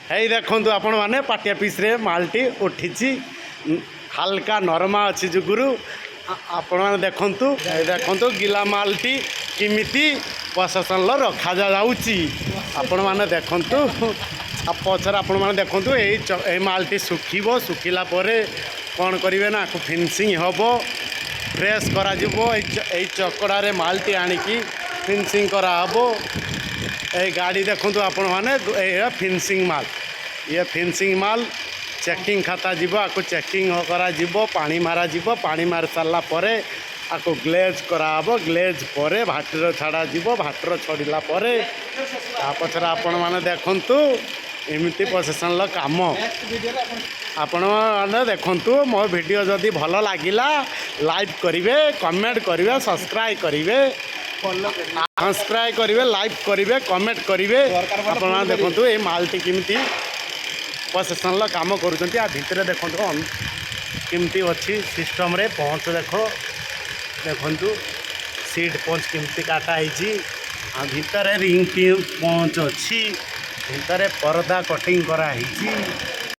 हेई देखु आपण मैंने पाटिया पीस रे मालटी उठी हल्का नरमा अच्छी जुगुरु आपण मैंने देखु गिला मालटी किमिति प्रशासन रखा जाऊँगी आपण मैंने देखु पचर आपण मैंने देखु यही मालटी सुखिब सुखिला कौन करेंगे ना फिनिशिंग हम फ्रेश करा चकड़े मालटी आनिकी फिनिशिंग कराब ये गाड़ी देखु आपण मैंने फिनिशिंग माल ये फिनिशिंग माल चेकिंग खाता जीव आपको चेकिंग करा पानी मारा जीव पानी मारी सारा पर आपको ग्लेज कराब ग्लेज पर भाटर छाड़ा जीव भाटर छड़िला पछरे आपण मैंने देखु एमती प्रशासन काम आपण मैंने देखु मो वीडियो जदि भल लगिला लाइक करेंगे कमेंट करेंगे सब्सक्राइब करेंगे सब्सक्राइब करेंगे लाइक करेंगे कमेंट करेंगे आपण देखु ये मालटी किमती प्रशासन काम करुँच आ भितर देखो किमती अच्छी सिस्टम रे पहुँच देखु सीट पंच किमती काटाई आ भितर रिंग पहुँच अच्छी भितर पर्दा कटिंग कराई।